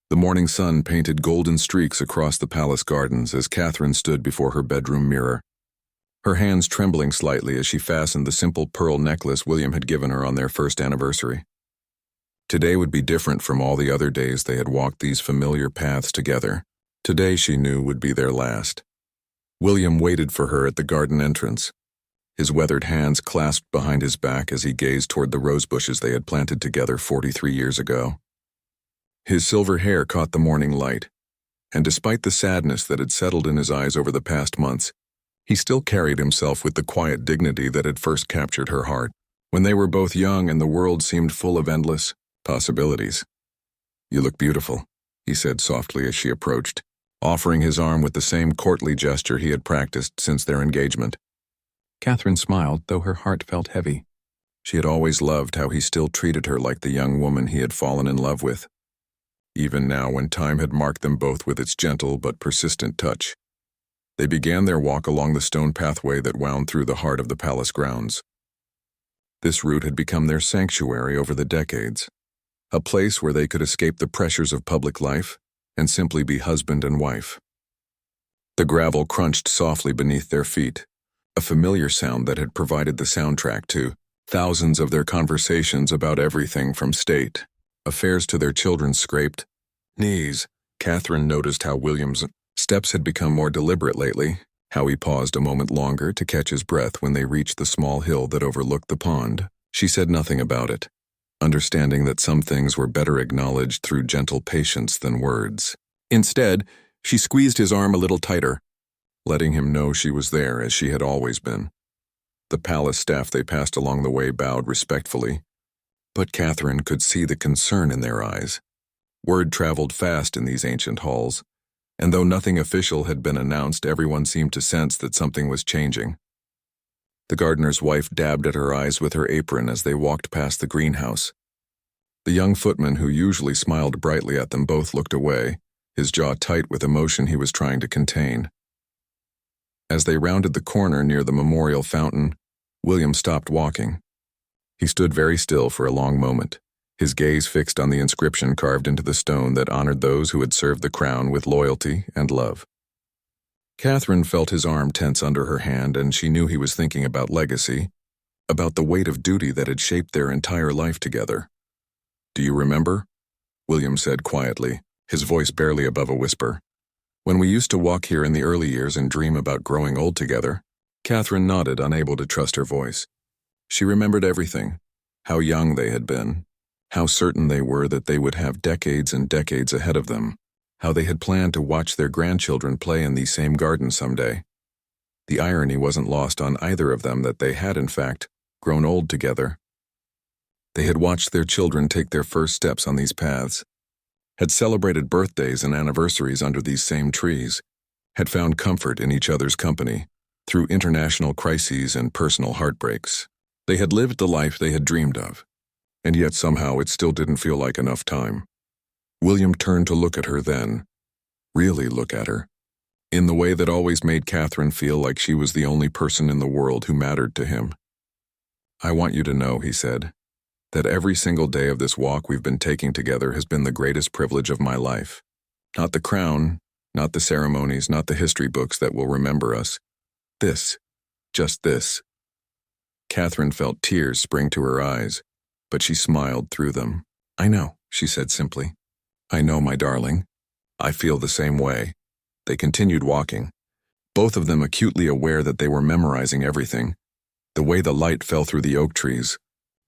The morning sun painted golden streaks across the palace gardens as Katherine stood before her bedroom mirror, her hands trembling slightly as she fastened the simple pearl necklace William had given her on their first anniversary. Today would be different from all the other days they had walked these familiar paths together. Today, she knew, would be their last. William waited for her at the garden entrance, his weathered hands clasped behind his back as he gazed toward the rose bushes they had planted together 43 years ago. His silver hair caught the morning light, and despite the sadness that had settled in his eyes over the past months, he still carried himself with the quiet dignity that had first captured her heart, when they were both young and the world seemed full of endless possibilities. "You look beautiful," he said softly as she approached, offering his arm with the same courtly gesture he had practiced since their engagement. Katherine smiled, though her heart felt heavy. She had always loved how he still treated her like the young woman he had fallen in love with, even now when time had marked them both with its gentle but persistent touch. They began their walk along the stone pathway that wound through the heart of the palace grounds. This route had become their sanctuary over the decades, a place where they could escape the pressures of public life and simply be husband and wife. The gravel crunched softly beneath their feet, a familiar sound that had provided the soundtrack to thousands of their conversations about everything from state affairs to their children's scraped knees. Katherine noticed how William's steps had become more deliberate lately, how he paused a moment longer to catch his breath when they reached the small hill that overlooked the pond. She said nothing about it, understanding that some things were better acknowledged through gentle patience than words. Instead, she squeezed his arm a little tighter, letting him know she was there as she had always been. The palace staff they passed along the way bowed respectfully, but Katherine could see the concern in their eyes. Word traveled fast in these ancient halls, and though nothing official had been announced, everyone seemed to sense that something was changing. The gardener's wife dabbed at her eyes with her apron as they walked past the greenhouse. The young footman, who usually smiled brightly at them both, looked away, his jaw tight with emotion he was trying to contain. As they rounded the corner near the memorial fountain, William stopped walking. He stood very still for a long moment, his gaze fixed on the inscription carved into the stone that honored those who had served the crown with loyalty and love. Katherine felt his arm tense under her hand, and she knew he was thinking about legacy, about the weight of duty that had shaped their entire life together. "Do you remember?" William said quietly, his voice barely above a whisper. "When we used to walk here in the early years and dream about growing old together?" Katherine nodded, unable to trust her voice. She remembered everything, how young they had been, how certain they were that they would have decades and decades ahead of them, how they had planned to watch their grandchildren play in these same gardens someday. The irony wasn't lost on either of them that they had, in fact, grown old together. They had watched their children take their first steps on these paths, had celebrated birthdays and anniversaries under these same trees, had found comfort in each other's company through international crises and personal heartbreaks. They had lived the life they had dreamed of, and yet somehow it still didn't feel like enough time. William turned to look at her then, really look at her, in the way that always made Katherine feel like she was the only person in the world who mattered to him. "I want you to know," he said, "that every single day of this walk we've been taking together has been the greatest privilege of my life. Not the crown, not the ceremonies, not the history books that will remember us. This, just this." Katherine felt tears spring to her eyes, but she smiled through them. "I know," she said simply. "I know, my darling. I feel the same way." They continued walking, both of them acutely aware that they were memorizing everything. The way the light fell through the oak trees,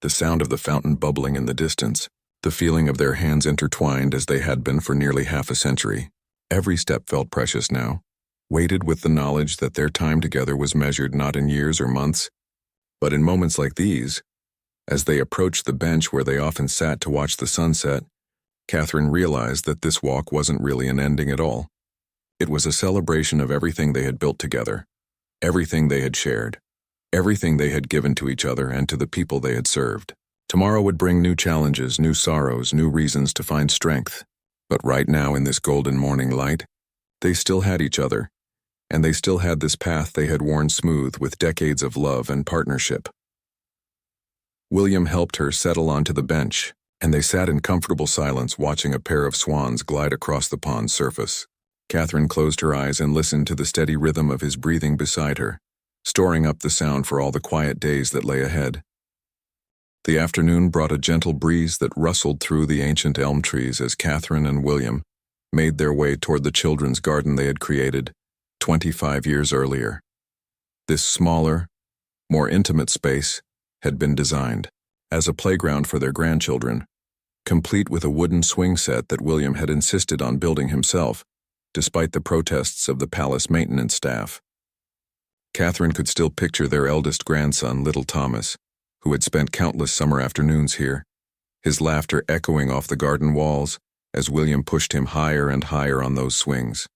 the sound of the fountain bubbling in the distance, the feeling of their hands intertwined as they had been for nearly half a century. Every step felt precious now, weighted with the knowledge that their time together was measured not in years or months, but in moments like these. As they approached the bench where they often sat to watch the sunset, Katherine realized that this walk wasn't really an ending at all. It was a celebration of everything they had built together, everything they had shared, everything they had given to each other and to the people they had served. Tomorrow would bring new challenges, new sorrows, new reasons to find strength. But right now, in this golden morning light, they still had each other, and they still had this path they had worn smooth with decades of love and partnership. William helped her settle onto the bench, and they sat in comfortable silence watching a pair of swans glide across the pond's surface. Katherine closed her eyes and listened to the steady rhythm of his breathing beside her, storing up the sound for all the quiet days that lay ahead. The afternoon brought a gentle breeze that rustled through the ancient elm trees as Katherine and William made their way toward the children's garden they had created 25 years earlier. This smaller, more intimate space had been designed as a playground for their grandchildren, complete with a wooden swing set that William had insisted on building himself, despite the protests of the palace maintenance staff. Katherine could still picture their eldest grandson, little Thomas, who had spent countless summer afternoons here, his laughter echoing off the garden walls as William pushed him higher and higher on those swings.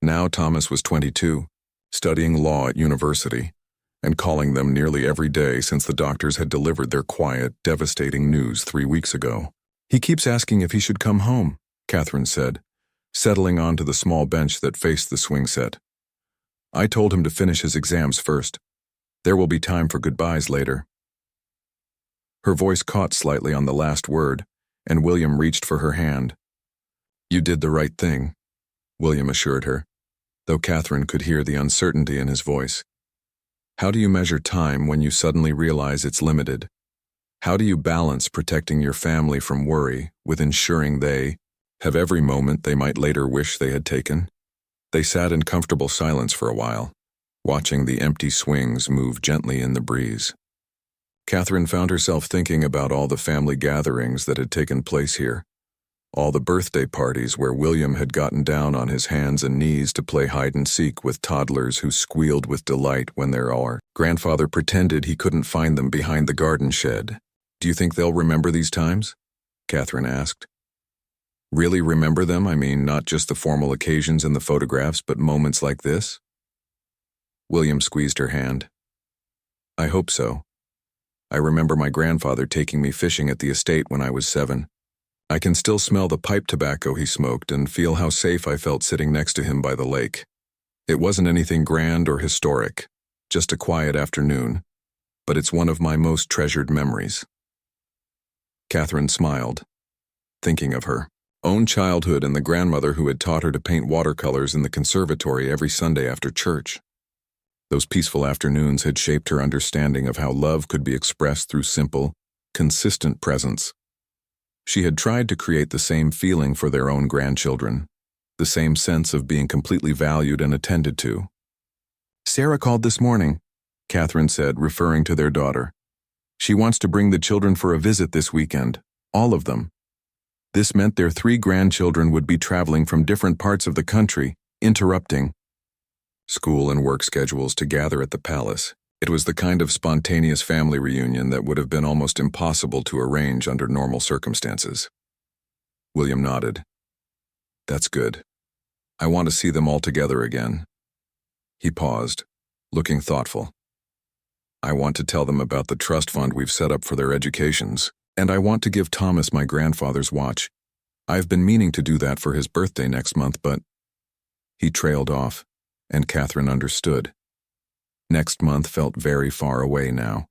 Now Thomas was 22, studying law at university, and calling them nearly every day since the doctors had delivered their quiet, devastating news 3 weeks ago. "He keeps asking if he should come home," Katherine said, settling onto the small bench that faced the swing set. "I told him to finish his exams first. There will be time for goodbyes later." Her voice caught slightly on the last word, and William reached for her hand. "You did the right thing," William assured her, though Katherine could hear the uncertainty in his voice. "How do you measure time when you suddenly realize it's limited? How do you balance protecting your family from worry with ensuring they have every moment they might later wish they had taken?" They sat in comfortable silence for a while, watching the empty swings move gently in the breeze. Katherine found herself thinking about all the family gatherings that had taken place here, all the birthday parties where William had gotten down on his hands and knees to play hide-and-seek with toddlers who squealed with delight when their grandfather pretended he couldn't find them behind the garden shed. "Do you think they'll remember these times?" Katherine asked. "Really remember them? I mean, not just the formal occasions in the photographs, but moments like this?" William squeezed her hand. "I hope so. I remember my grandfather taking me fishing at the estate when I was 7. I can still smell the pipe tobacco he smoked and feel how safe I felt sitting next to him by the lake. It wasn't anything grand or historic, just a quiet afternoon, but it's one of my most treasured memories." Katherine smiled, thinking of her own childhood and the grandmother who had taught her to paint watercolors in the conservatory every Sunday after church. Those peaceful afternoons had shaped her understanding of how love could be expressed through simple, consistent presence. She had tried to create the same feeling for their own grandchildren, the same sense of being completely valued and attended to. "Sarah called this morning," Katherine said, referring to their daughter. "She wants to bring the children for a visit this weekend, all of them." This meant their 3 grandchildren would be traveling from different parts of the country, interrupting school and work schedules to gather at the palace. It was the kind of spontaneous family reunion that would have been almost impossible to arrange under normal circumstances. William nodded. "That's good. I want to see them all together again." He paused, looking thoughtful. "I want to tell them about the trust fund we've set up for their educations, and I want to give Thomas my grandfather's watch. I've been meaning to do that for his birthday next month, but—" He trailed off, and Katherine understood. Next month felt very far away now.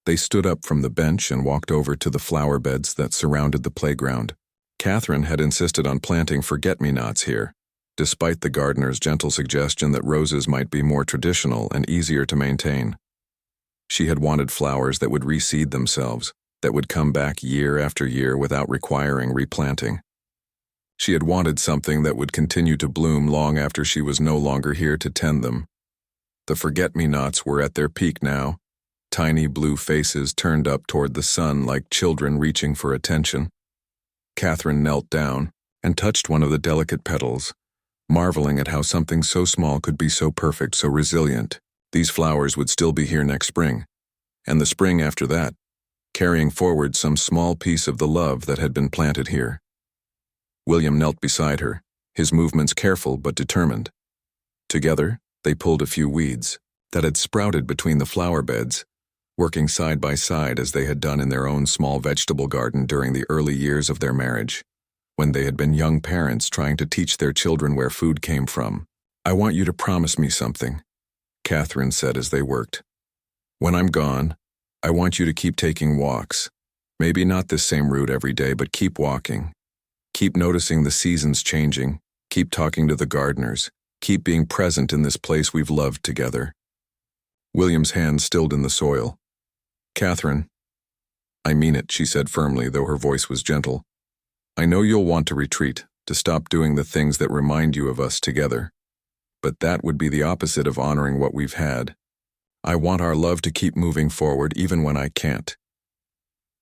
They stood up from the bench and walked over to the flower beds that surrounded the playground. Katherine had insisted on planting forget-me-nots here, despite the gardener's gentle suggestion that roses might be more traditional and easier to maintain. She had wanted flowers that would reseed themselves, that would come back year after year without requiring replanting. She had wanted something that would continue to bloom long after she was no longer here to tend them. The forget-me-nots were at their peak now, tiny blue faces turned up toward the sun like children reaching for attention. Katherine knelt down and touched one of the delicate petals, marveling at how something so small could be so perfect, so resilient. These flowers would still be here next spring, and the spring after that, carrying forward some small piece of the love that had been planted here. William knelt beside her, his movements careful but determined. Together, they pulled a few weeds that had sprouted between the flower beds, working side by side as they had done in their own small vegetable garden during the early years of their marriage, when they had been young parents trying to teach their children where food came from. "I want you to promise me something," Katherine said as they worked. "When I'm gone, I want you to keep taking walks, Maybe not this same route every day, but keep walking. Keep noticing the seasons changing. Keep talking to the gardeners. Keep being present in this place we've loved together. William's hand stilled in the soil. Katherine, I mean it, she said firmly, though her voice was gentle. I know you'll want to retreat, to stop doing the things that remind you of us together. But that would be the opposite of honoring what we've had. I want our love to keep moving forward even when I can't.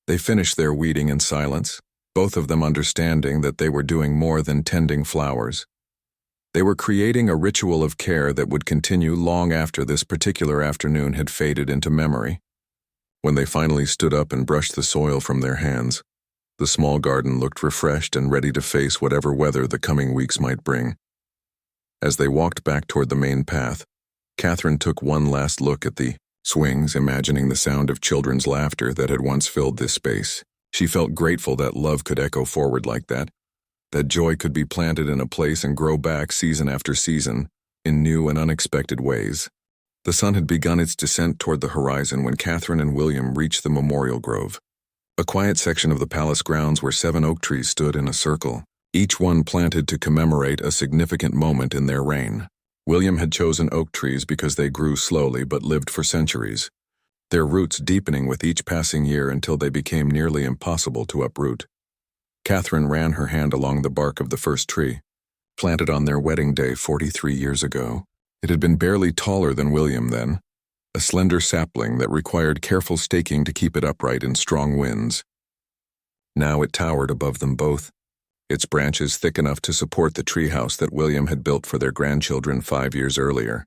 They finished their weeding in silence, both of them understanding that they were doing more than tending flowers. They were creating a ritual of care that would continue long after this particular afternoon had faded into memory. When they finally stood up and brushed the soil from their hands, the small garden looked refreshed and ready to face whatever weather the coming weeks might bring. As they walked back toward the main path, Katherine took one last look at the swings, imagining the sound of children's laughter that had once filled this space. She felt grateful that love could echo forward like that joy could be planted in a place and grow back season after season, in new and unexpected ways. The sun had begun its descent toward the horizon when Katherine and William reached the memorial grove, a quiet section of the palace grounds where 7 oak trees stood in a circle, each one planted to commemorate a significant moment in their reign. William had chosen oak trees because they grew slowly but lived for centuries, their roots deepening with each passing year until they became nearly impossible to uproot. Katherine ran her hand along the bark of the first tree, planted on their wedding day 43 years ago. It had been barely taller than William then, a slender sapling that required careful staking to keep it upright in strong winds. Now it towered above them both, its branches thick enough to support the treehouse that William had built for their grandchildren 5 years earlier.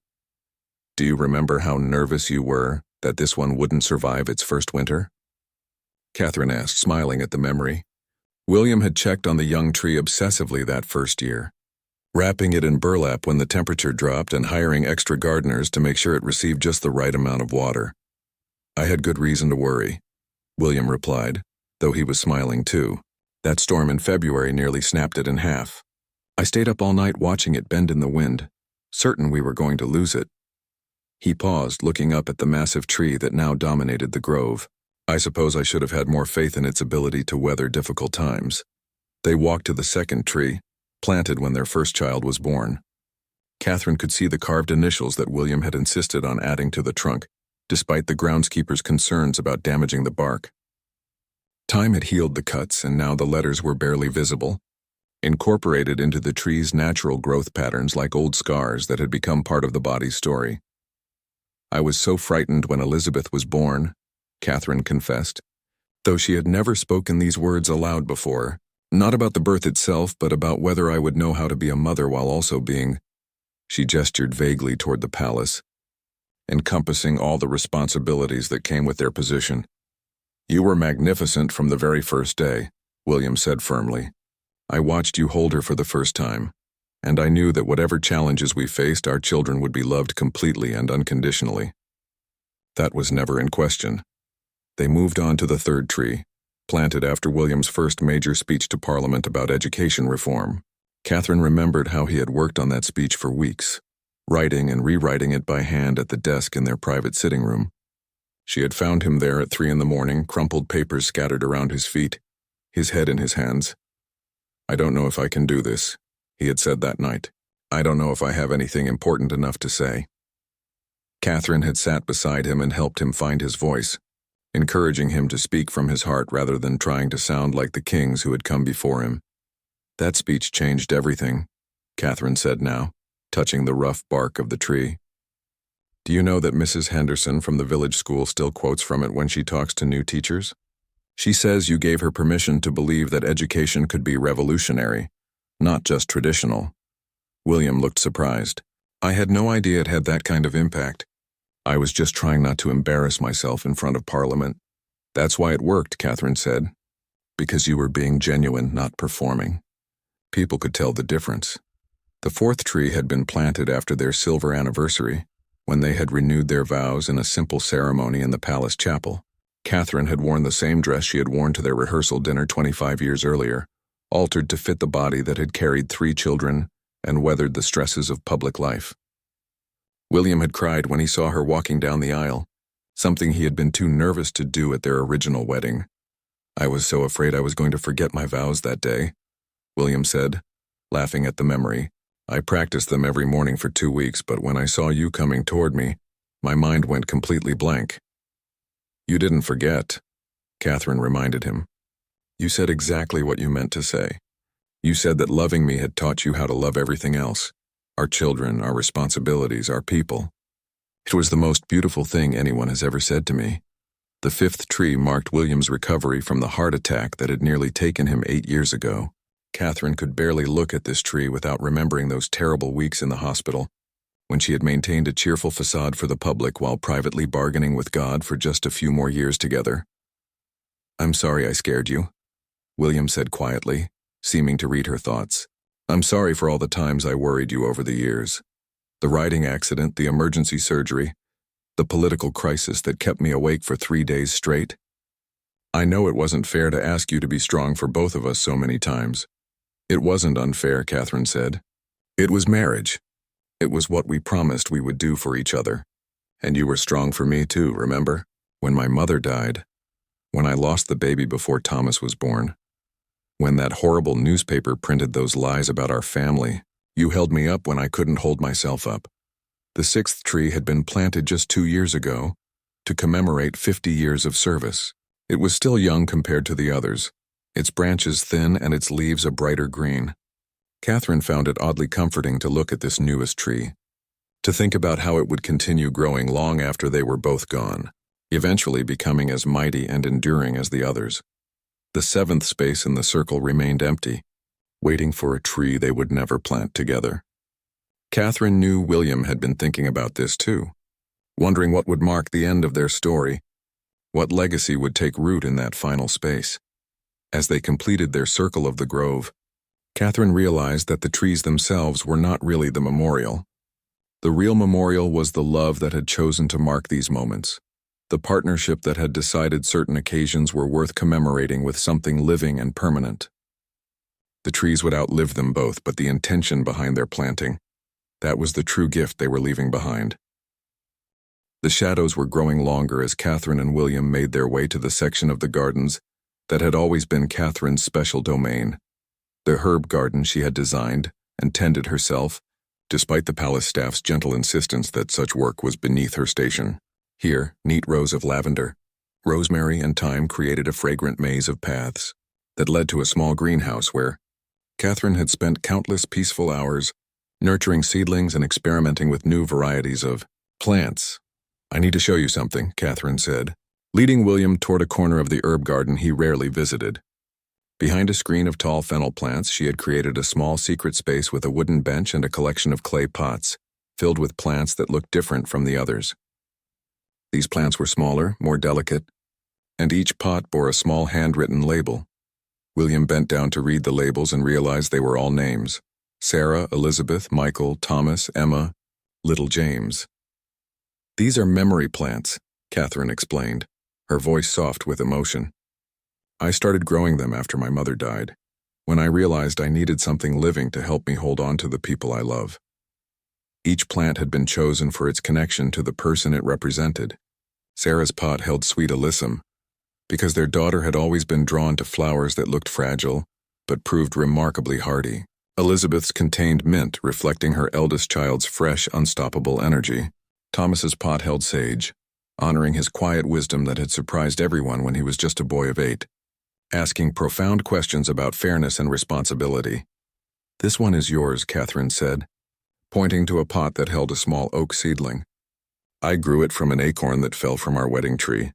Do you remember how nervous you were that this one wouldn't survive its first winter? Katherine asked, smiling at the memory. William had checked on the young tree obsessively that first year, wrapping it in burlap when the temperature dropped and hiring extra gardeners to make sure it received just the right amount of water. I had good reason to worry, William replied, though he was smiling too. That storm in February nearly snapped it in half. I stayed up all night watching it bend in the wind, certain we were going to lose it. He paused, looking up at the massive tree that now dominated the grove. I suppose I should have had more faith in its ability to weather difficult times. They walked to the second tree, planted when their first child was born. Katherine could see the carved initials that William had insisted on adding to the trunk, despite the groundskeeper's concerns about damaging the bark. Time had healed the cuts, and now the letters were barely visible, incorporated into the tree's natural growth patterns like old scars that had become part of the body's story. I was so frightened when Elizabeth was born, Katherine confessed, though she had never spoken these words aloud before, not about the birth itself, but about whether I would know how to be a mother while also being. She gestured vaguely toward the palace, encompassing all the responsibilities that came with their position. You were magnificent from the very first day, William said firmly. I watched you hold her for the first time, and I knew that whatever challenges we faced, our children would be loved completely and unconditionally. That was never in question. They moved on to the third tree, planted after William's first major speech to Parliament about education reform. Katherine remembered how he had worked on that speech for weeks, writing and rewriting it by hand at the desk in their private sitting room. She had found him there at 3 a.m, crumpled papers scattered around his feet, his head in his hands. I don't know if I can do this, he had said that night. I don't know if I have anything important enough to say. Katherine had sat beside him and helped him find his voice, encouraging him to speak from his heart rather than trying to sound like the kings who had come before him. That speech changed everything, Katherine said now, touching the rough bark of the tree. Do you know that Mrs. Henderson from the village school still quotes from it when she talks to new teachers? She says you gave her permission to believe that education could be revolutionary, not just traditional. William looked surprised. I had no idea it had that kind of impact. I was just trying not to embarrass myself in front of Parliament. That's why it worked, Katherine said. Because you were being genuine, not performing. People could tell the difference. The fourth tree had been planted after their silver anniversary, when they had renewed their vows in a simple ceremony in the palace chapel. Katherine had worn the same dress she had worn to their rehearsal dinner 25 years earlier, altered to fit the body that had carried 3 children and weathered the stresses of public life. William had cried when he saw her walking down the aisle, something he had been too nervous to do at their original wedding. I was so afraid I was going to forget my vows that day, William said, laughing at the memory. I practiced them every morning for 2 weeks, but when I saw you coming toward me, my mind went completely blank. You didn't forget, Katherine reminded him. You said exactly what you meant to say. You said that loving me had taught you how to love everything else, our children, our responsibilities, our people. It was the most beautiful thing anyone has ever said to me. The 5th tree marked William's recovery from the heart attack that had nearly taken him 8 years ago. Katherine could barely look at this tree without remembering those terrible weeks in the hospital, when she had maintained a cheerful facade for the public while privately bargaining with God for just a few more years together. I'm sorry I scared you, William said quietly, seeming to read her thoughts. I'm sorry for all the times I worried you over the years. The riding accident, the emergency surgery, the political crisis that kept me awake for 3 days straight. I know it wasn't fair to ask you to be strong for both of us so many times. It wasn't unfair, Katherine said. It was marriage. It was what we promised we would do for each other. And you were strong for me too, remember? When my mother died. When I lost the baby before Thomas was born. When that horrible newspaper printed those lies about our family, you held me up when I couldn't hold myself up. The 6th tree had been planted just 2 years ago to commemorate 50 years of service. It was still young compared to the others, its branches thin and its leaves a brighter green. Katherine found it oddly comforting to look at this newest tree, to think about how it would continue growing long after they were both gone, eventually becoming as mighty and enduring as the others. The 7th space in the circle remained empty, waiting for a tree they would never plant together. Katherine knew William had been thinking about this too, wondering what would mark the end of their story, what legacy would take root in that final space. As they completed their circle of the grove, Katherine realized that the trees themselves were not really the memorial. The real memorial was the love that had chosen to mark these moments, the partnership that had decided certain occasions were worth commemorating with something living and permanent. The trees would outlive them both, but the intention behind their planting, that was the true gift they were leaving behind. The shadows were growing longer as Katherine and William made their way to the section of the gardens that had always been Katherine's special domain, the herb garden she had designed and tended herself, despite the palace staff's gentle insistence that such work was beneath her station. Here, neat rows of lavender, rosemary, and thyme created a fragrant maze of paths that led to a small greenhouse where Katherine had spent countless peaceful hours nurturing seedlings and experimenting with new varieties of plants. I need to show you something, Katherine said, leading William toward a corner of the herb garden he rarely visited. Behind a screen of tall fennel plants, she had created a small secret space with a wooden bench and a collection of clay pots, filled with plants that looked different from the others. These plants were smaller, more delicate, and each pot bore a small handwritten label. William bent down to read the labels and realized they were all names: Sarah, Elizabeth, Michael, Thomas, Emma, little James. These are memory plants, Katherine explained, her voice soft with emotion. I started growing them after my mother died, when I realized I needed something living to help me hold on to the people I love. Each plant had been chosen for its connection to the person it represented. Sarah's pot held sweet alyssum, because their daughter had always been drawn to flowers that looked fragile, but proved remarkably hardy. Elizabeth's contained mint, reflecting her eldest child's fresh, unstoppable energy. Thomas's pot held sage, honoring his quiet wisdom that had surprised everyone when he was just a boy of 8, asking profound questions about fairness and responsibility. This one is yours, Katherine said, pointing to a pot that held a small oak seedling. I grew it from an acorn that fell from our wedding tree.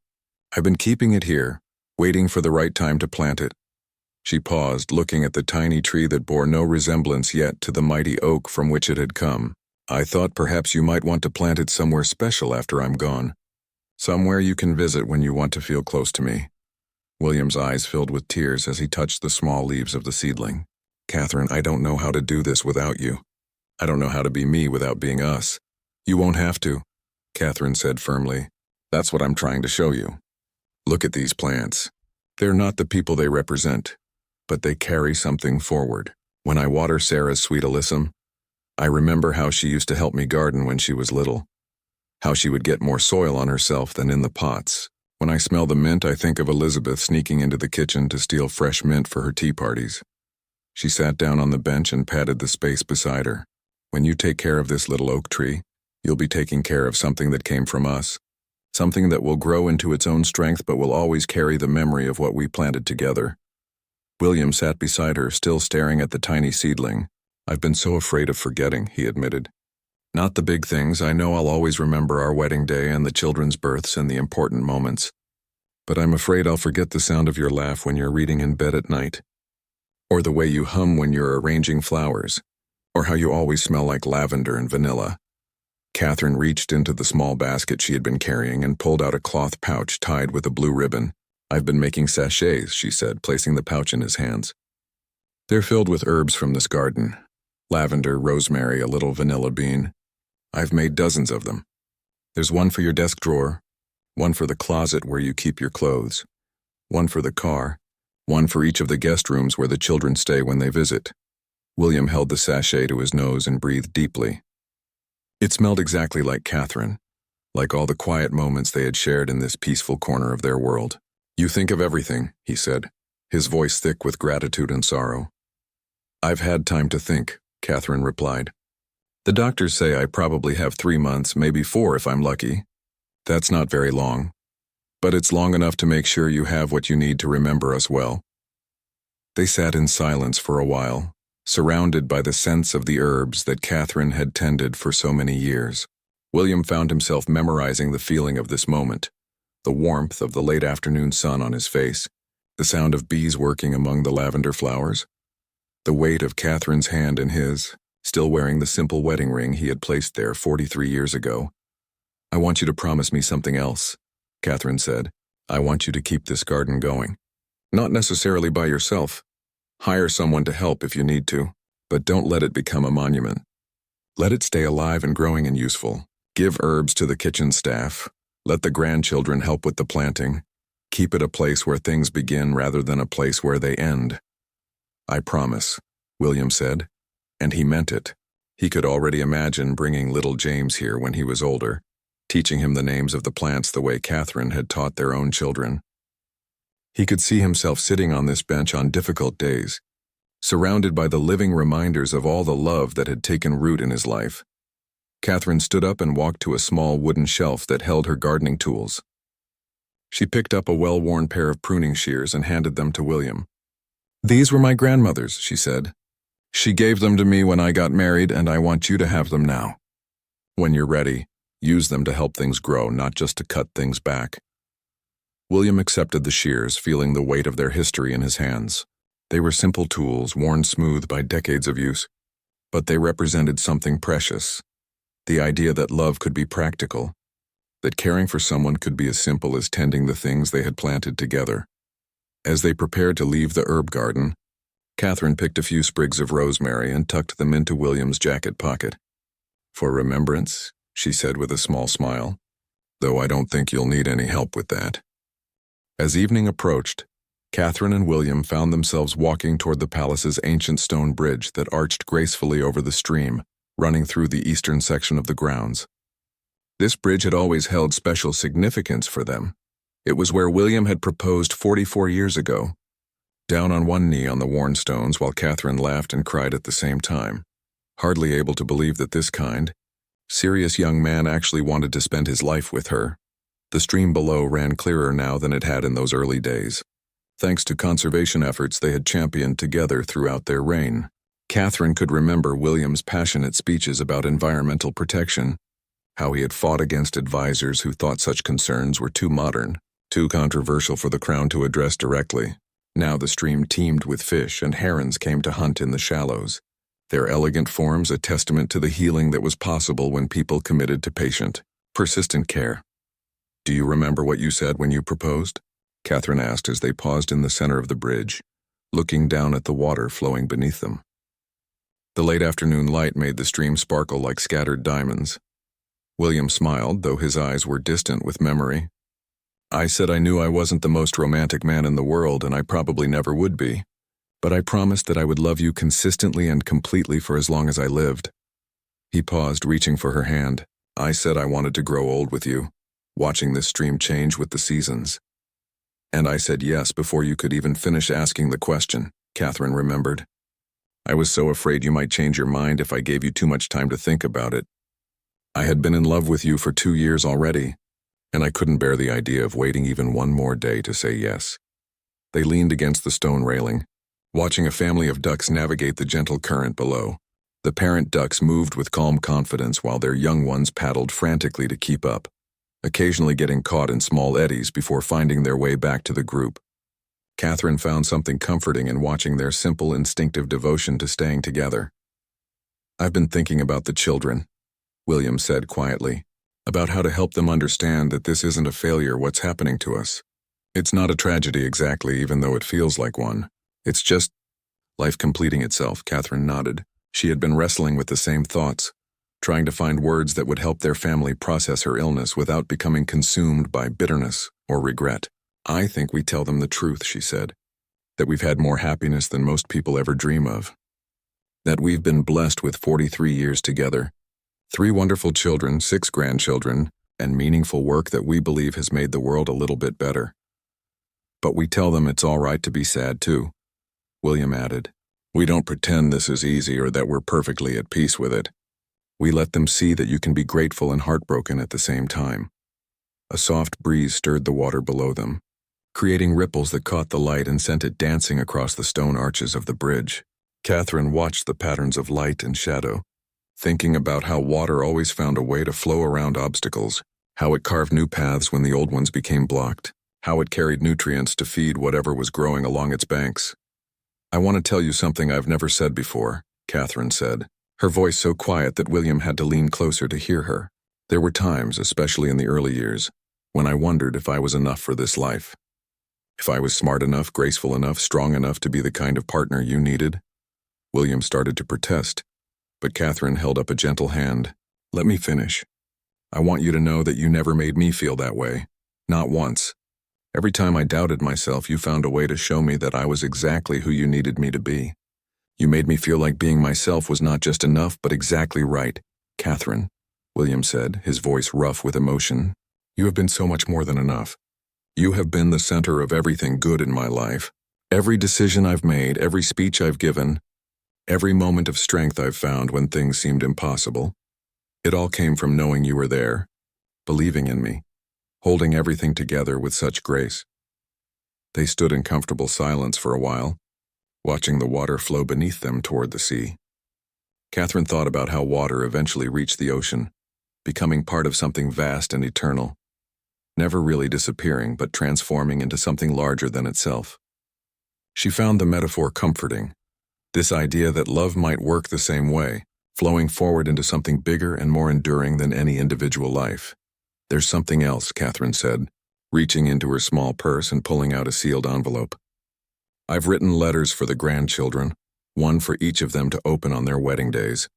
I've been keeping it here, waiting for the right time to plant it. She paused, looking at the tiny tree that bore no resemblance yet to the mighty oak from which it had come. I thought perhaps you might want to plant it somewhere special after I'm gone. Somewhere you can visit when you want to feel close to me. William's eyes filled with tears as he touched the small leaves of the seedling. Katherine, I don't know how to do this without you. I don't know how to be me without being us. You won't have to, Katherine said firmly. That's what I'm trying to show you. Look at these plants. They're not the people they represent, but they carry something forward. When I water Sarah's sweet alyssum, I remember how she used to help me garden when she was little, how she would get more soil on herself than in the pots. When I smell the mint, I think of Elizabeth sneaking into the kitchen to steal fresh mint for her tea parties. She sat down on the bench and patted the space beside her. When you take care of this little oak tree, you'll be taking care of something that came from us. Something that will grow into its own strength but will always carry the memory of what we planted together. William sat beside her, still staring at the tiny seedling. I've been so afraid of forgetting, he admitted. Not the big things. I know I'll always remember our wedding day and the children's births and the important moments. But I'm afraid I'll forget the sound of your laugh when you're reading in bed at night. Or the way you hum when you're arranging flowers. Or how you always smell like lavender and vanilla. Katherine reached into the small basket she had been carrying and pulled out a cloth pouch tied with a blue ribbon. I've been making sachets, she said, placing the pouch in his hands. They're filled with herbs from this garden. Lavender, rosemary, a little vanilla bean. I've made dozens of them. There's one for your desk drawer, one for the closet where you keep your clothes, one for the car, one for each of the guest rooms where the children stay when they visit. William held the sachet to his nose and breathed deeply. It smelled exactly like Katherine, like all the quiet moments they had shared in this peaceful corner of their world. You think of everything, he said, his voice thick with gratitude and sorrow. I've had time to think, Katherine replied. The doctors say I probably have 3 months, maybe 4 if I'm lucky. That's not very long. But it's long enough to make sure you have what you need to remember us well. They sat in silence for a while, surrounded by the scents of the herbs that Katherine had tended for so many years. William found himself memorizing the feeling of this moment, the warmth of the late afternoon sun on his face, the sound of bees working among the lavender flowers, the weight of Katherine's hand in his, still wearing the simple wedding ring he had placed there 43 years ago. I want you to promise me something else, Katherine said. I want you to keep this garden going. Not necessarily by yourself. Hire someone to help if you need to, but don't let it become a monument. Let it stay alive and growing and useful. Give herbs to the kitchen staff. Let the grandchildren help with the planting. Keep it a place where things begin rather than a place where they end. I promise, William said, and he meant it. He could already imagine bringing little James here when he was older, teaching him the names of the plants the way Katherine had taught their own children. He could see himself sitting on this bench on difficult days, surrounded by the living reminders of all the love that had taken root in his life. Katherine stood up and walked to a small wooden shelf that held her gardening tools. She picked up a well-worn pair of pruning shears and handed them to William. These were my grandmother's, she said. She gave them to me when I got married, and I want you to have them now. When you're ready, use them to help things grow, not just to cut things back. William accepted the shears, feeling the weight of their history in his hands. They were simple tools, worn smooth by decades of use, but they represented something precious. The idea that love could be practical, that caring for someone could be as simple as tending the things they had planted together. As they prepared to leave the herb garden, Katherine picked a few sprigs of rosemary and tucked them into William's jacket pocket. For remembrance, she said with a small smile, though I don't think you'll need any help with that. As evening approached, Katherine and William found themselves walking toward the palace's ancient stone bridge that arched gracefully over the stream, running through the eastern section of the grounds. This bridge had always held special significance for them. It was where William had proposed 44 years ago. Down on one knee on the worn stones while Katherine laughed and cried at the same time, hardly able to believe that this kind, serious young man actually wanted to spend his life with her. The stream below ran clearer now than it had in those early days, thanks to conservation efforts they had championed together throughout their reign. Katherine could remember William's passionate speeches about environmental protection, how he had fought against advisors who thought such concerns were too modern, too controversial for the crown to address directly. Now the stream teemed with fish and herons came to hunt in the shallows, their elegant forms a testament to the healing that was possible when people committed to patient, persistent care. Do you remember what you said when you proposed? Katherine asked as they paused in the center of the bridge, looking down at the water flowing beneath them. The late afternoon light made the stream sparkle like scattered diamonds. William smiled, though his eyes were distant with memory. I said I knew I wasn't the most romantic man in the world, and I probably never would be, but I promised that I would love you consistently and completely for as long as I lived. He paused, reaching for her hand. I said I wanted to grow old with you. watching this stream change with the seasons. And I said yes before you could even finish asking the question, Katherine remembered. I was so afraid you might change your mind if I gave you too much time to think about it. I had been in love with you for 2 years already, and I couldn't bear the idea of waiting even one more day to say yes. They leaned against the stone railing, watching a family of ducks navigate the gentle current below. The parent ducks moved with calm confidence while their young ones paddled frantically to keep up, occasionally getting caught in small eddies before finding their way back to the group. Katherine found something comforting in watching their simple, instinctive devotion to staying together. I've been thinking about the children, William said quietly, about how to help them understand that this isn't a failure what's happening to us. It's not a tragedy exactly, even though it feels like one. It's just life completing itself, Katherine nodded. She had been wrestling with the same thoughts, trying to find words that would help their family process her illness without becoming consumed by bitterness or regret. I think we tell them the truth, she said, that we've had more happiness than most people ever dream of, that we've been blessed with 43 years together, 3 wonderful children, 6 grandchildren, and meaningful work that we believe has made the world a little bit better. But we tell them it's all right to be sad too, William added. We don't pretend this is easy or that we're perfectly at peace with it. We let them see that you can be grateful and heartbroken at the same time. A soft breeze stirred the water below them, creating ripples that caught the light and sent it dancing across the stone arches of the bridge. Katherine watched the patterns of light and shadow, thinking about how water always found a way to flow around obstacles, how it carved new paths when the old ones became blocked, how it carried nutrients to feed whatever was growing along its banks. I want to tell you something I've never said before, Katherine said, her voice so quiet that William had to lean closer to hear her. There were times, especially in the early years, when I wondered if I was enough for this life. If I was smart enough, graceful enough, strong enough to be the kind of partner you needed. William started to protest, but Katherine held up a gentle hand. Let me finish. I want you to know that you never made me feel that way. Not once. Every time I doubted myself, you found a way to show me that I was exactly who you needed me to be. You made me feel like being myself was not just enough, but exactly right. Katherine, William said, his voice rough with emotion, you have been so much more than enough. You have been the center of everything good in my life. Every decision I've made, every speech I've given, every moment of strength I've found when things seemed impossible. It all came from knowing you were there, believing in me, holding everything together with such grace. They stood in comfortable silence for a while, watching the water flow beneath them toward the sea. Katherine thought about how water eventually reached the ocean, becoming part of something vast and eternal, never really disappearing but transforming into something larger than itself. She found the metaphor comforting, this idea that love might work the same way, flowing forward into something bigger and more enduring than any individual life. There's something else, Katherine said, reaching into her small purse and pulling out a sealed envelope. I've written letters for the grandchildren, one for each of them to open on their wedding days.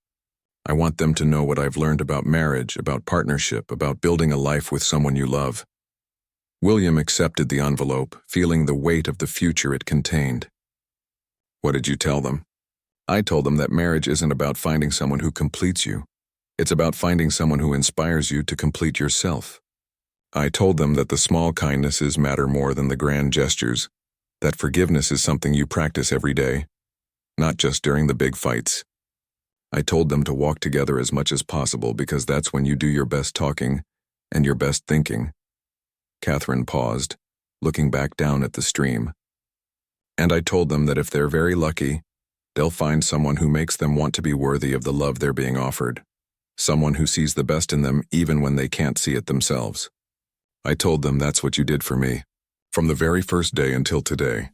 I want them to know what I've learned about marriage, about partnership, about building a life with someone you love. William accepted the envelope, feeling the weight of the future it contained. What did you tell them? I told them that marriage isn't about finding someone who completes you. It's about finding someone who inspires you to complete yourself. I told them that the small kindnesses matter more than the grand gestures, that forgiveness is something you practice every day, not just during the big fights. I told them to walk together as much as possible because that's when you do your best talking and your best thinking. Katherine paused, looking back down at the stream. And I told them that if they're very lucky, they'll find someone who makes them want to be worthy of the love they're being offered, someone who sees the best in them even when they can't see it themselves. I told them that's what you did for me, from the very first day until today.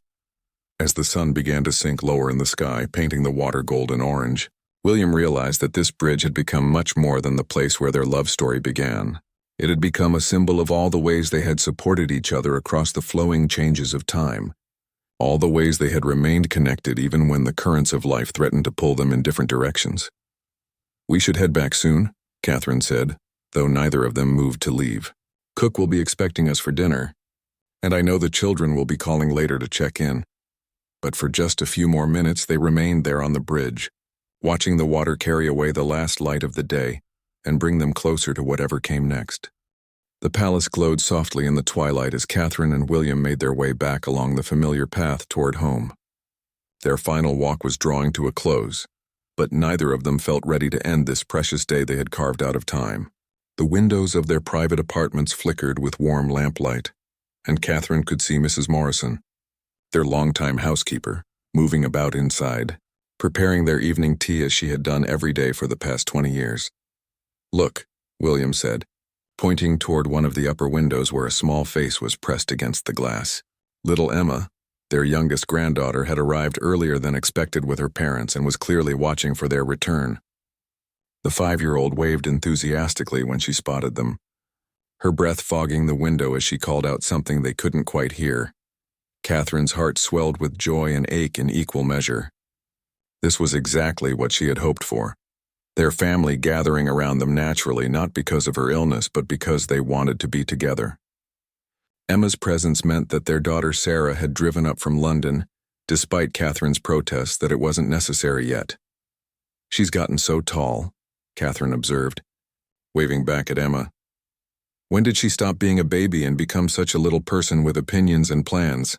As the sun began to sink lower in the sky, painting the water golden orange, William realized that this bridge had become much more than the place where their love story began. It had become a symbol of all the ways they had supported each other across the flowing changes of time, all the ways they had remained connected even when the currents of life threatened to pull them in different directions. We should head back soon, Katherine said, though neither of them moved to leave. Cook will be expecting us for dinner, and I know the children will be calling later to check in. But for just a few more minutes they remained there on the bridge, watching the water carry away the last light of the day and bring them closer to whatever came next. The palace glowed softly in the twilight as Katherine and William made their way back along the familiar path toward home. Their final walk was drawing to a close, but neither of them felt ready to end this precious day they had carved out of time. The windows of their private apartments flickered with warm lamplight, and Katherine could see Mrs. Morrison, their longtime housekeeper, moving about inside, preparing their evening tea as she had done every day for the past 20 years. "Look," William said, pointing toward one of the upper windows where a small face was pressed against the glass. Little Emma, their youngest granddaughter, had arrived earlier than expected with her parents and was clearly watching for their return. The 5-year-old waved enthusiastically when she spotted them, her breath fogging the window as she called out something they couldn't quite hear. Katherine's heart swelled with joy and ache in equal measure. This was exactly what she had hoped for. Their family gathering around them naturally, not because of her illness, but because they wanted to be together. Emma's presence meant that their daughter Sarah had driven up from London, despite Katherine's protests that it wasn't necessary yet. "She's gotten so tall," Katherine observed, waving back at Emma. "When did she stop being a baby and become such a little person with opinions and plans?"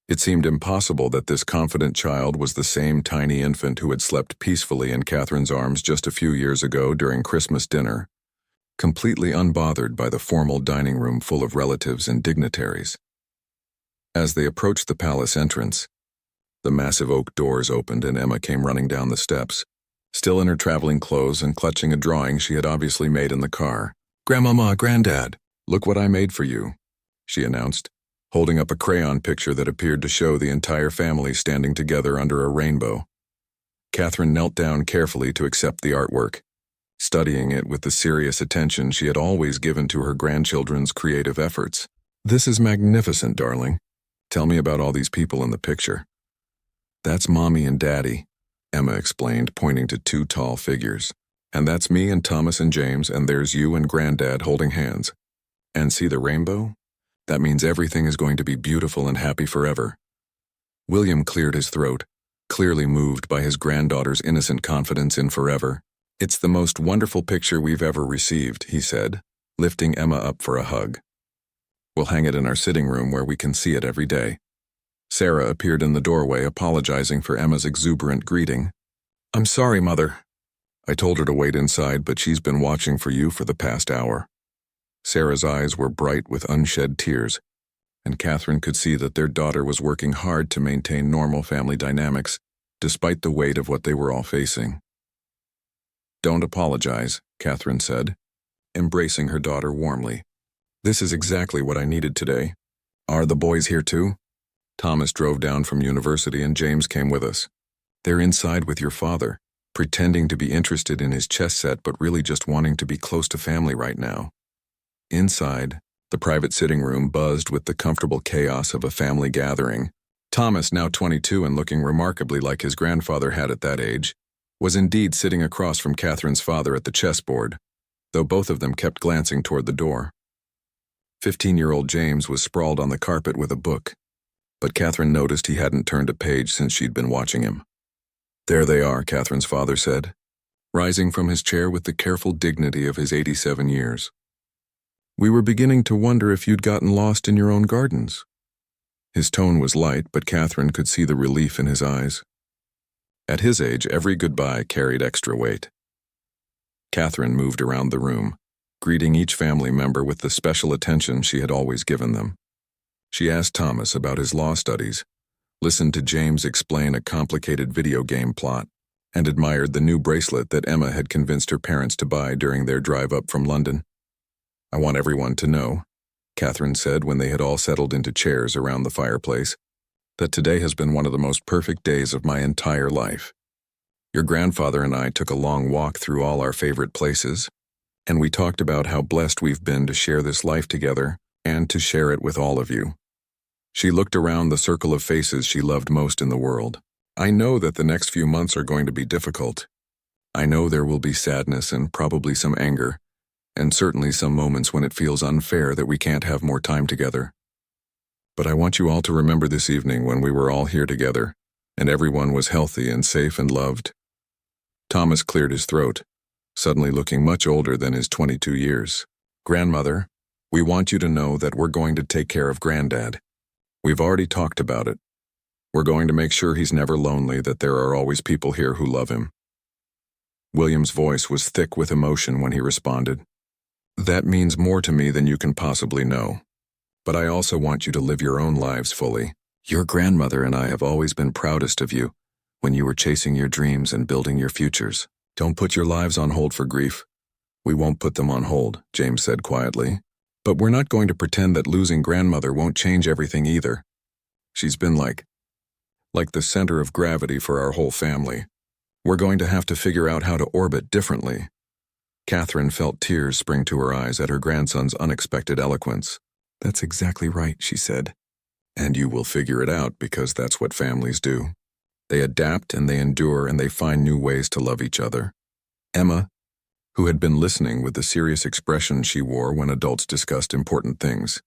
It seemed impossible that this confident child was the same tiny infant who had slept peacefully in Katherine's arms just a few years ago during Christmas dinner, completely unbothered by the formal dining room full of relatives and dignitaries. As they approached the palace entrance, the massive oak doors opened and Emma came running down the steps, still in her traveling clothes and clutching a drawing she had obviously made in the car. "Grandmama, Granddad, look what I made for you," she announced, holding up a crayon picture that appeared to show the entire family standing together under a rainbow. Katherine knelt down carefully to accept the artwork, studying it with the serious attention she had always given to her grandchildren's creative efforts. "This is magnificent, darling. Tell me about all these people in the picture." "That's Mommy and Daddy," Emma explained, pointing to 2 tall figures. "And that's me and Thomas and James, and there's you and Granddad holding hands. And see the rainbow? That means everything is going to be beautiful and happy forever." William cleared his throat, clearly moved by his granddaughter's innocent confidence in forever. "It's the most wonderful picture we've ever received," he said, lifting Emma up for a hug. "We'll hang it in our sitting room where we can see it every day." Sarah appeared in the doorway, apologizing for Emma's exuberant greeting. "I'm sorry, Mother. I told her to wait inside, but she's been watching for you for the past hour." Sarah's eyes were bright with unshed tears, and Katherine could see that their daughter was working hard to maintain normal family dynamics, despite the weight of what they were all facing. "Don't apologize," Katherine said, embracing her daughter warmly. "This is exactly what I needed today. Are the boys here too?" "Thomas drove down from university and James came with us. They're inside with your father, pretending to be interested in his chess set but really just wanting to be close to family right now." Inside, the private sitting room buzzed with the comfortable chaos of a family gathering. Thomas, now 22 and looking remarkably like his grandfather had at that age, was indeed sitting across from Katherine's father at the chessboard, though both of them kept glancing toward the door. 15-year-old James was sprawled on the carpet with a book, but Katherine noticed he hadn't turned a page since she'd been watching him. "There they are," Katherine's father said, rising from his chair with the careful dignity of his 87 years. "We were beginning to wonder if you'd gotten lost in your own gardens." His tone was light, but Katherine could see the relief in his eyes. At his age, every goodbye carried extra weight. Katherine moved around the room, greeting each family member with the special attention she had always given them. She asked Thomas about his law studies, listened to James explain a complicated video game plot, and admired the new bracelet that Emma had convinced her parents to buy during their drive up from London. "I want everyone to know," Katherine said when they had all settled into chairs around the fireplace, "that today has been one of the most perfect days of my entire life. Your grandfather and I took a long walk through all our favorite places, and we talked about how blessed we've been to share this life together and to share it with all of you." She looked around the circle of faces she loved most in the world. "I know that the next few months are going to be difficult. I know there will be sadness and probably some anger, and certainly some moments when it feels unfair that we can't have more time together. But I want you all to remember this evening when we were all here together, and everyone was healthy and safe and loved." Thomas cleared his throat, suddenly looking much older than his 22 years. "Grandmother, We want you to know that we're going to take care of Granddad. We've already talked about it. We're going to make sure he's never lonely, that there are always people here who love him." William's voice was thick with emotion when he responded. "That means more to me than you can possibly know. But I also want you to live your own lives fully. Your grandmother and I have always been proudest of you when you were chasing your dreams and building your futures. Don't put your lives on hold for grief." "We won't put them on hold," James said quietly. "But we're not going to pretend that losing grandmother won't change everything either. She's been like the center of gravity for our whole family. We're going to have to figure out how to orbit differently." Katherine felt tears spring to her eyes at her grandson's unexpected eloquence. "That's exactly right," she said. "And you will figure it out, because that's what families do. They adapt and they endure and they find new ways to love each other." Emma, who had been listening with the serious expression she wore when adults discussed important things,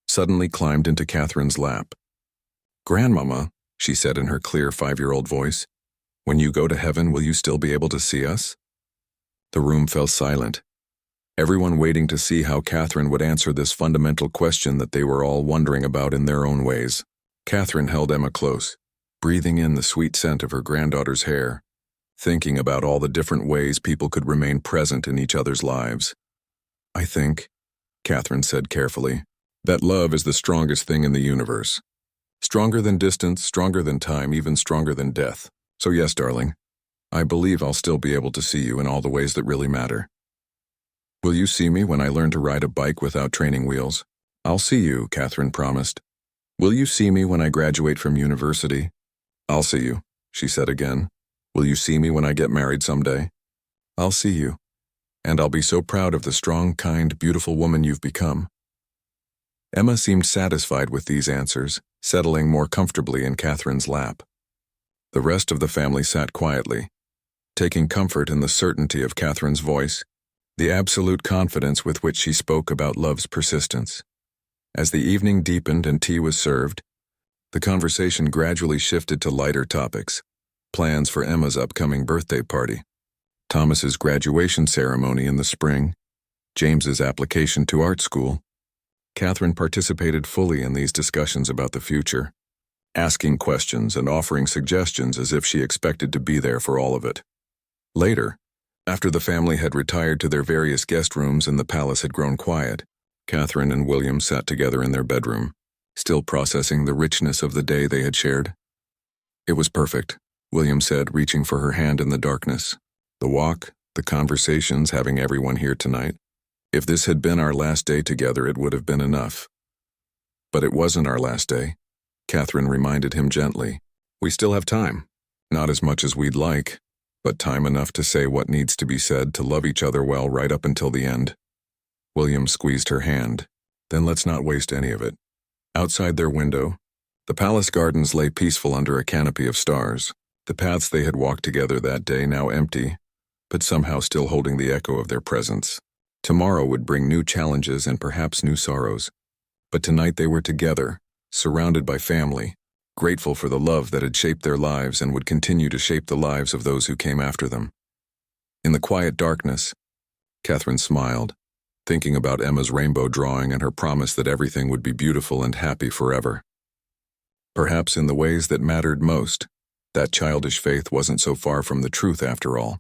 suddenly climbed into Katherine's lap. "Grandmama," she said in her clear 5-year-old voice, "when you go to heaven, will you still be able to see us?" The room fell silent, everyone waiting to see how Katherine would answer this fundamental question that they were all wondering about in their own ways. Katherine held Emma close, breathing in the sweet scent of her granddaughter's hair, thinking about all the different ways people could remain present in each other's lives. "I think," Katherine said carefully, "that love is the strongest thing in the universe. Stronger than distance, stronger than time, even stronger than death. So yes, darling, I believe I'll still be able to see you in all the ways that really matter. Will you see me when I learn to ride a bike without training wheels?" "I'll see you," Katherine promised. "Will you see me when I graduate from university?" "I'll see you," she said again. "Will you see me when I get married someday?" "I'll see you. And I'll be so proud of the strong, kind, beautiful woman you've become." Emma seemed satisfied with these answers, settling more comfortably in Katherine's lap. The rest of the family sat quietly, taking comfort in the certainty of Katherine's voice, the absolute confidence with which she spoke about love's persistence. As the evening deepened and tea was served, the conversation gradually shifted to lighter topics: plans for Emma's upcoming birthday party, Thomas's graduation ceremony in the spring, James's application to art school. Katherine participated fully in these discussions about the future, asking questions and offering suggestions as if she expected to be there for all of it. Later, after the family had retired to their various guest rooms and the palace had grown quiet, Katherine and William sat together in their bedroom, still processing the richness of the day they had shared. "It was perfect," William said, reaching for her hand in the darkness. "The walk, the conversations, having everyone here tonight. If this had been our last day together, it would have been enough." "But it wasn't our last day," Katherine reminded him gently. "We still have time. Not as much as we'd like, but time enough to say what needs to be said, to love each other well right up until the end." William squeezed her hand. "Then let's not waste any of it." Outside their window, the palace gardens lay peaceful under a canopy of stars, the paths they had walked together that day now empty, but somehow still holding the echo of their presence. Tomorrow would bring new challenges and perhaps new sorrows, but tonight they were together, surrounded by family, grateful for the love that had shaped their lives and would continue to shape the lives of those who came after them. In the quiet darkness, Katherine smiled, thinking about Emma's rainbow drawing and her promise that everything would be beautiful and happy forever. Perhaps in the ways that mattered most, that childish faith wasn't so far from the truth after all.